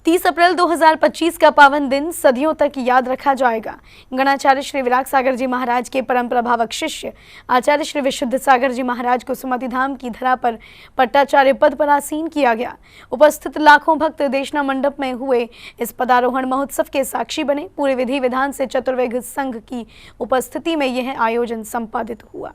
30 अप्रैल 2025 का पावन दिन सदियों तक याद रखा जाएगा। गणाचार्य श्री विराग सागर जी महाराज के परम प्रभावक शिष्य आचार्य श्री विशुद्ध सागर जी महाराज को सुमति धाम की धरा पर पट्टाचार्य पद पर आसीन किया गया। उपस्थित लाखों भक्त देशना मंडप में हुए इस पदारोहण महोत्सव के साक्षी बने। पूरे विधि विधान से चतुर्वेद संघ की उपस्थिति में यह आयोजन संपादित हुआ।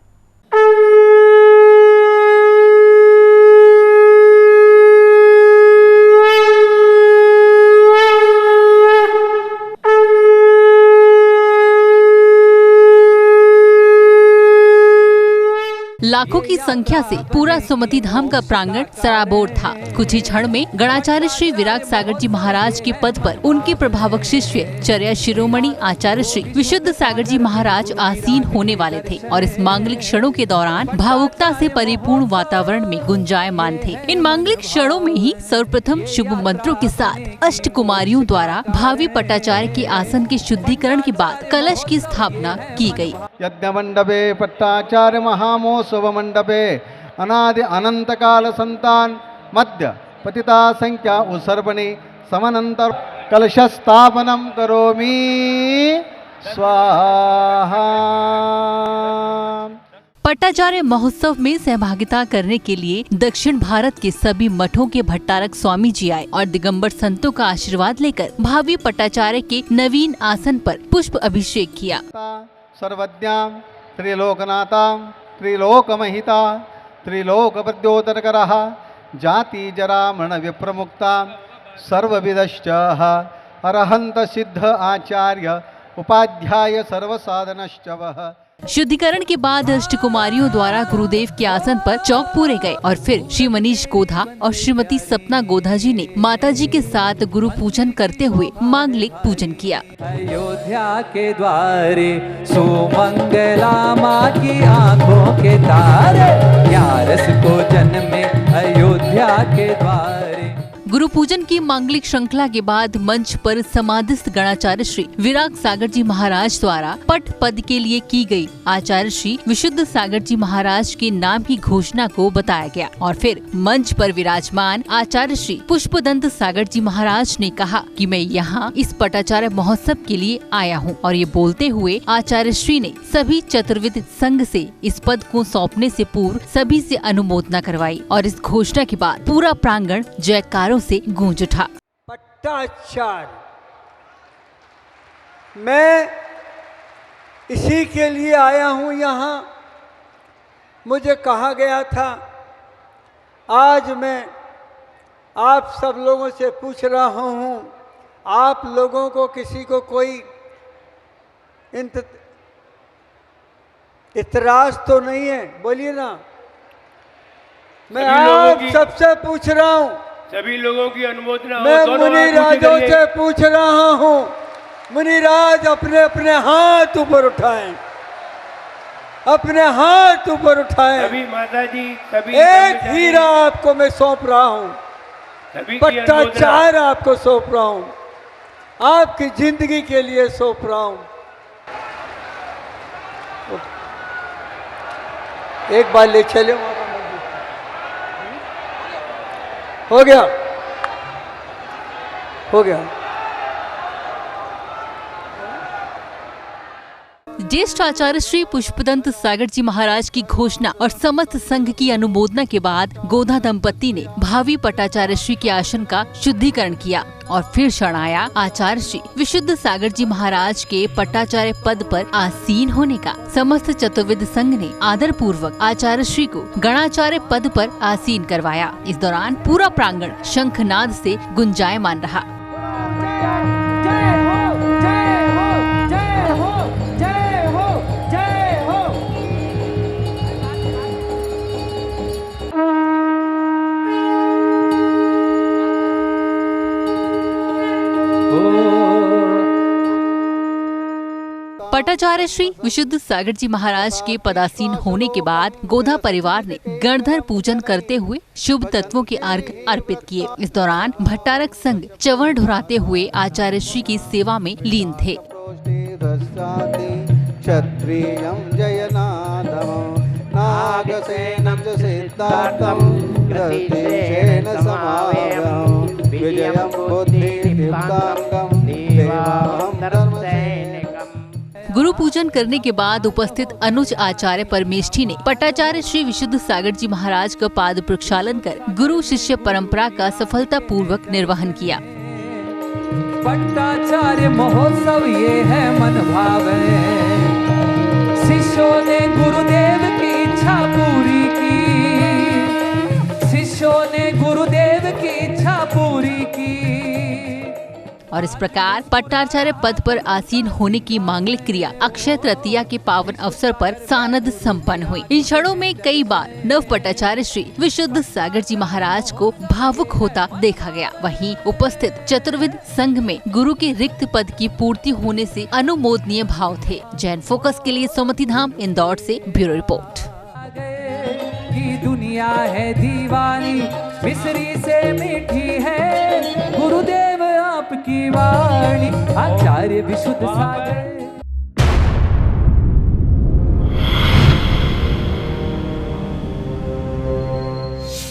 लाखों की संख्या से पूरा सुमति धाम का प्रांगण सराबोर था। कुछ ही क्षण में गणाचार्य श्री विराग सागर जी महाराज के पद पर उनके प्रभावक शिष्य चर्या शिरोमणि आचार्य श्री विशुद्ध सागर जी महाराज आसीन होने वाले थे और इस मांगलिक क्षणों के दौरान भावुकता से परिपूर्ण वातावरण में गुंजायमान थे। इन मांगलिक क्षणों में ही सर्वप्रथम शुभ मंत्रों के साथ अष्ट कुमारियों द्वारा भावी पट्टाचार्य के आसन के शुद्धिकरण के बाद कलश की स्थापना की गयी। यज्ञ मंडपे पट्टाचार्य महामोत्सव मंडपे अनादि अनंत काल संतान मध्य पतिता संख्या उत्सर्पणे समनंतर कलश स्थापनम करोमि स्वाहा। पट्टाचार्य महोत्सव में सहभागिता करने के लिए दक्षिण भारत के सभी मठों के भट्टारक स्वामी जी आए और दिगंबर संतों का आशीर्वाद लेकर भावी पट्टाचार्य के नवीन आसन पर पुष्प अभिषेक किया। सर्वज्ञां त्रिलोकनाथां त्रिलोकमहिता त्रिलोकप्रद्योतरकरः जाति जरा मरण विप्रमुक्ता सर्वविदश्च अरहंत सिद्ध आचार्य उपाध्याय सर्वसाधनश्च वः। शुद्धिकरण के बाद अष्ट कुमारियों द्वारा गुरुदेव के आसन पर चौक पूरे गए और फिर श्री मनीष गोधा और श्रीमती सपना गोधा जी ने माता जी के साथ गुरु पूजन करते हुए मांगलिक पूजन किया। अयोध्या के द्वारे सुमंगला माँ की आंखों के तारे, ग्यारस को जन्मे अयोध्या के द्वारे। गुरु पूजन की मांगलिक श्रृंखला के बाद मंच पर समाधिस्थ गणाचार्य श्री विराग सागर जी महाराज द्वारा पट पद के लिए की गई आचार्य श्री विशुद्ध सागर जी महाराज के नाम की घोषणा को बताया गया और फिर मंच पर विराजमान आचार्य श्री पुष्पदंत सागर जी महाराज ने कहा कि मैं यहाँ इस पट्टाचार्य महोत्सव के लिए आया हूँ और ये बोलते हुए आचार्य श्री ने सभी चतुर्वेद संघ से इस पद को सौंपने से पूर्व सभी से अनुमोदना करवाई और इस घोषणा के बाद पूरा प्रांगण जयकारों से गूंज उठा। पट्टाचार्य मैं इसी के लिए आया हूं यहाँ। मुझे कहा गया था आज मैं आप सब लोगों से पूछ रहा हूं, आप लोगों को किसी को कोई इतराज तो नहीं है? बोलिए ना। मैं आप सबसे पूछ रहा हूं, सभी लोगों की अनुमोदना। मैं मुनिराजों से पूछ रहा हूं, मुनिराज अपने अपने हाथ ऊपर उठाएं, अपने हाथ ऊपर उठाएं। सभी माता जी, सभी एक हीरा आपको मैं सौंप रहा हूं, पट्टाचार्य आपको सौंप रहा हूं, आपकी जिंदगी के लिए सौंप रहा हूं। एक बार ले चले वहां पर। हो गया, हो गया। ज्येष्ठ आचार्य श्री पुष्पदंत सागर जी महाराज की घोषणा और समस्त संघ की अनुमोदना के बाद गोधा दंपत्ति ने भावी पट्टाचार्य श्री के आसन का शुद्धिकरण किया और फिर क्षण आया आचार्य श्री विशुद्ध सागर जी महाराज के पट्टाचार्य पद पर आसीन होने का। समस्त चतुर्वेद संघ ने आदर पूर्वक आचार्य श्री को गणाचार्य पद पर आसीन करवाया। इस दौरान पूरा प्रांगण शंखनाद से गुंजायमान रहा। पट्टाचार्य श्री विशुद्ध सागर जी महाराज के पदासीन होने के बाद गोधा परिवार ने गणधर पूजन करते हुए शुभ तत्वों के अर्घ्य अर्पित किए। इस दौरान भट्टारक संघ चवर ढुराते हुए आचार्य श्री की सेवा में लीन थे। क्षत्रियं जयनादं नागसेनं च सिद्धार्थं प्रतिशेन समावेयं विजयं बुद्धिदीप्ताङ्गं देवाहं धर्मसैनिकम्। गुरु पूजन करने के बाद उपस्थित अनुज आचार्य परमेष्ठी ने पट्टाचार्य श्री विशुद्ध सागर जी महाराज का पाद प्रक्षालन कर गुरु शिष्य परंपरा का सफलता पूर्वक निर्वहन किया। पट्टाचार्य महोत्सव ये है मन भावे, शिष्यों ने गुरुदेव की इच्छा पूरी की, शिष्यों ने गुरुदेव की इच्छा पूरी की। और इस प्रकार पट्टाचार्य पद पर आसीन होने की मांगलिक क्रिया अक्षय तृतीया के पावन अवसर पर सानद संपन्न हुई। इन क्षणों में कई बार नव पट्टाचार्य श्री विशुद्ध सागर जी महाराज को भावुक होता देखा गया। वहीं उपस्थित चतुर्विद संघ में गुरु के रिक्त पद की पूर्ति होने से अनुमोदनीय भाव थे। जैन फोकस के लिए सुमति धाम, इंदौर से ब्यूरो रिपोर्ट। की दुनिया है दीवानी, मिस्री से मीठी है गुरुदेव आपकी वाणी। आचार्य विशुद्ध सागर